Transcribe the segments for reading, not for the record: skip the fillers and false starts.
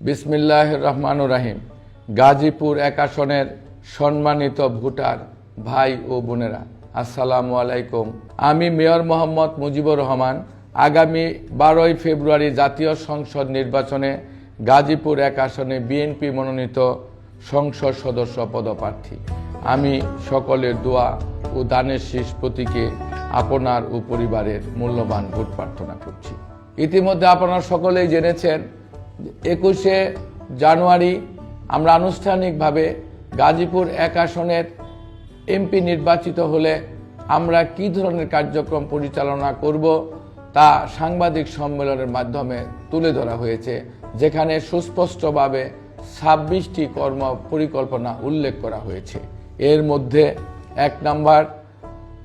বিসমিল্লাহির রহমানুর রহিম। গাজীপুর ১ আসনের সম্মানিত ভোটার ভাই ও বোনেরা, আসসালামু আলাইকুম। আমি মেয়র মোহাম্মদ মুজিবুর রহমান। আগামী ১২ই ফেব্রুয়ারি জাতীয় সংসদ নির্বাচনে গাজীপুর ১ আসনে বিএনপি মনোনীত সংসদ সদস্য পদপ্রার্থী। আমি সকলের দোয়া ও দানের শীষ প্রতীকে আপনার ও পরিবারের মূল্যবান ভোট প্রার্থনা করছি। ইতিমধ্যে আপনারা সকলেই জেনেছেন, ২১শে জানুয়ারি আমরা আনুষ্ঠানিকভাবে গাজীপুর ১ আসনের এমপি নির্বাচিত হলে আমরা কী ধরনের কার্যক্রম পরিচালনা করব তা সাংবাদিক সম্মেলনের মাধ্যমে তুলে ধরা হয়েছে, যেখানে সুস্পষ্টভাবে ২৬টি কর্ম পরিকল্পনা উল্লেখ করা হয়েছে। এর মধ্যে ১ নম্বর,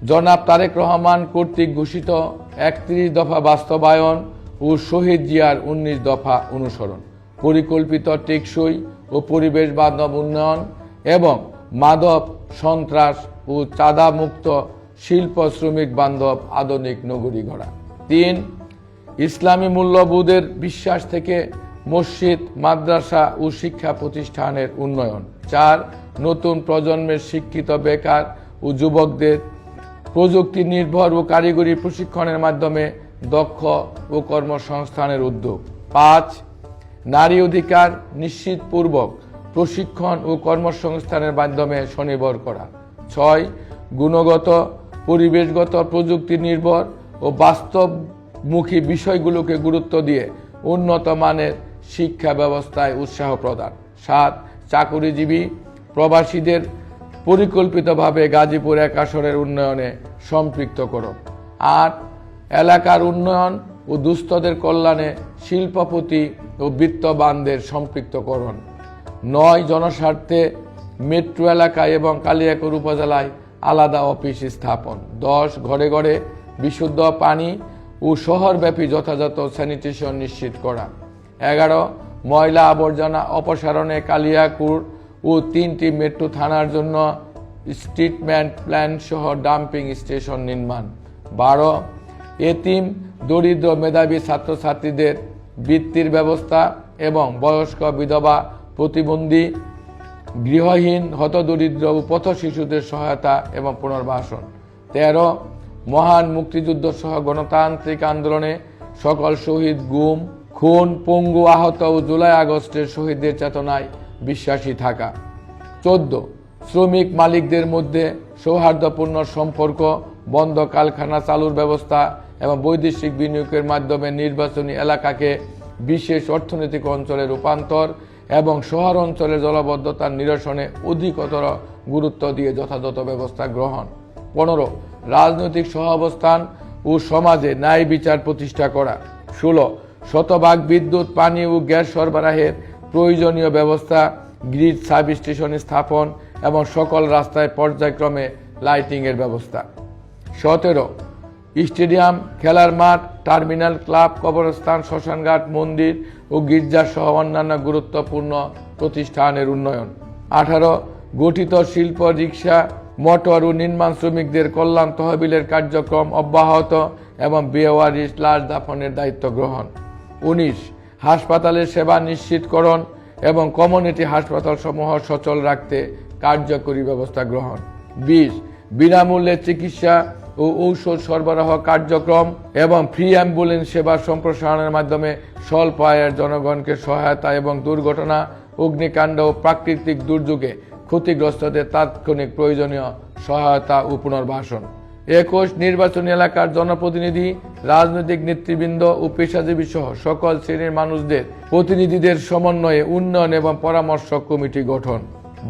জনাব তারেক রহমান কর্তৃক ঘোষিত ৩১ দফা বাস্তবায়ন ও শহীদ জিয়ার ১৯ দফা অনুসরণ, পরিকল্পিত টেকসই ও পরিবেশ বান্ধব উন্নয়ন এবং মাদক, সন্ত্রাস ও চাঁদামুক্ত শিল্প শ্রমিক বান্ধব আধুনিক নগরী গড়া। ৩, ইসলামী মূল্যবোধের বিশ্বাস থেকে মসজিদ, মাদ্রাসা ও শিক্ষা প্রতিষ্ঠানের উন্নয়ন। ৪, নতুন প্রজন্মের শিক্ষিত বেকার ও যুবকদের প্রযুক্তি নির্ভর ও কারিগরি প্রশিক্ষণের মাধ্যমে দক্ষ ও কর্মসংস্থানের উদ্যোগ। ৫, নারী অধিকার নিশ্চিতপূর্বক প্রশিক্ষণ ও কর্মসংস্থানের মাধ্যমে স্বনির্ভর করা। ৬, গুণগত, পরিবেশগত, প্রযুক্তি নির্ভর ও বাস্তবমুখী বিষয়গুলোকে গুরুত্ব দিয়ে উন্নত মানের শিক্ষা ব্যবস্থায় উৎসাহ প্রদান। ৭, চাকুরিজীবী প্রবাসীদের পরিকল্পিতভাবে গাজীপুর ১ আসনের উন্নয়নে সম্পৃক্তকরণ। ৮, এলাকার উন্নয়ন ও দুস্থদের কল্যাণে শিল্পপতি ও বিত্তবানদের সম্পৃক্তকরণ। ৯, জনস্বার্থে মেট্রো এলাকায় এবং কালিয়াকৈর উপজেলায় আলাদা অফিস স্থাপন। ১০, ঘরে ঘরে বিশুদ্ধ পানি ও শহরব্যাপী যথাযথ স্যানিটেশন নিশ্চিত করা। ১১, ময়লা আবর্জনা অপসারণে কালিয়াকৈর ও ৩টি মেট্রো থানার জন্য ট্রিটমেন্ট প্ল্যান সহ ডাম্পিং স্টেশন নির্মাণ। ১২, এতিম, দরিদ্র, মেধাবী ছাত্রছাত্রীদের বৃত্তির ব্যবস্থা এবং বয়স্ক, বিধবা, প্রতিবন্ধী, গৃহহীন, হতদরিদ্র ও পথ শিশুদের সহায়তা এবং পুনর্বাসন। ১৩, মহান মুক্তিযুদ্ধ সহ গণতান্ত্রিক আন্দোলনে সকল শহীদ, গুম, খুন, পঙ্গু, আহত ও জুলাই আগস্টের শহীদদের চেতনায় বিশ্বাসী থাকা। ১৪, শ্রমিক মালিকদের মধ্যে সৌহার্দ্যপূর্ণ সম্পর্ক, বন্ধ কারখানা চালুর ব্যবস্থা এবং বৈদেশিক বিনিয়োগের মাধ্যমে নির্বাচনী এলাকাকে বিশেষ অর্থনৈতিক অঞ্চলে রূপান্তর এবং শহর অঞ্চলের জলাবদ্ধতার নিরসনে অধিকতর গুরুত্ব দিয়ে যথাযথ ব্যবস্থা গ্রহণ। ১৫, রাজনৈতিক সহাবস্থান ও সমাজে ন্যায় বিচার প্রতিষ্ঠা করা। ১৬, শতভাগ বিদ্যুৎ, পানি ও গ্যাস সরবরাহের প্রয়োজনীয় ব্যবস্থা, গ্রিড সাবস্টেশন স্থাপন এবং সকল রাস্তায় পর্যায়ক্রমে লাইটিংয়ের ব্যবস্থা। ১৭, স্টেডিয়াম, খেলার মাঠ, টার্মিনাল, ক্লাব, কবরস্থান, শ্মশানঘাট, মন্দির ও গির্জা সহ অন্যান্য গুরুত্বপূর্ণ প্রতিষ্ঠানের উন্নয়ন। ১৮, গঠিত শিল্প, রিক্সা, মোটর ও নির্মাণ শ্রমিকদের কল্যাণ তহবিলের কার্যক্রম অব্যাহত এবং বেওয়ারিশ লাশ দাফনের দায়িত্ব গ্রহণ। ১৯, হাসপাতালের সেবা নিশ্চিতকরণ এবং কমিউনিটি হাসপাতাল সমূহ সচল রাখতে কার্যকরী ব্যবস্থা গ্রহণ। ২০, বিনামূল্যে চিকিৎসা ও ঔষধ সরবরাহ কার্যক্রম এবং ফ্রি অ্যাম্বুলেন্স সেবা সম্প্রসারণের মাধ্যমে স্বল্প আয়ের জনগণকে সহায়তা এবং দুর্ঘটনা, অগ্নিকাণ্ড ও প্রাকৃতিক দুর্যোগে ক্ষতিগ্রস্তদের তাৎক্ষণিক প্রয়োজনীয় সহায়তা ও পুনর্বাসন। ২১, নির্বাচনী এলাকার জনপ্রতিনিধি, রাজনৈতিক নেতৃবৃন্দ ও পেশাজীবী সহ সকল শ্রেণীর মানুষদের প্রতিনিধিদের সমন্বয়ে উন্নয়ন এবং পরামর্শ কমিটি গঠন।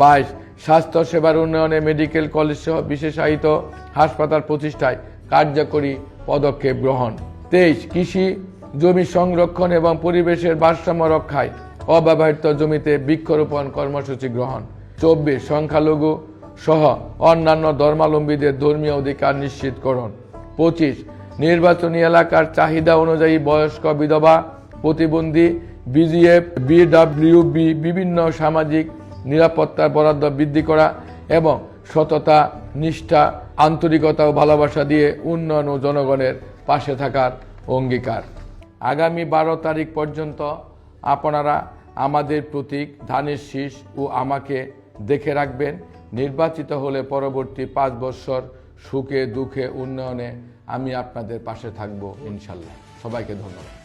২২, স্বাস্থ্য সেবার উন্নয়নে মেডিকেল কলেজ সহ বিশেষায়িত হাসপাতাল প্রতিষ্ঠায় কার্যকরী পদক্ষেপ গ্রহণ। ২৩, কৃষি জমি সংরক্ষণ এবং পরিবেশের ভারসাম্য রক্ষায় অব্যবহৃত জমিতে বৃক্ষরোপণ কর্মসূচি গ্রহণ। ২৪, সংখ্যালঘু সহ অন্যান্য ধর্মাবলম্বীদের ধর্মীয় অধিকার নিশ্চিতকরণ। ২৫, নির্বাচনী এলাকার চাহিদা অনুযায়ী বয়স্ক, বিধবা, প্রতিবন্ধী, বিজিএফ, বিডব্লিউবি বিভিন্ন সামাজিক নিরাপত্তার বরাদ্দ বৃদ্ধি করা এবং সততা, নিষ্ঠা, আন্তরিকতা ও ভালোবাসা দিয়ে উন্নয়ন ও জনগণের পাশে থাকার অঙ্গীকার। আগামী ১২ তারিখ পর্যন্ত আপনারা আমাদের প্রতীক ধানের শীষ ও আমাকে দেখে রাখবেন। নির্বাচিত হলে পরবর্তী 5 বছর সুখে দুঃখে উন্নয়নে আমি আপনাদের পাশে থাকব ইনশাল্লাহ। সবাইকে ধন্যবাদ।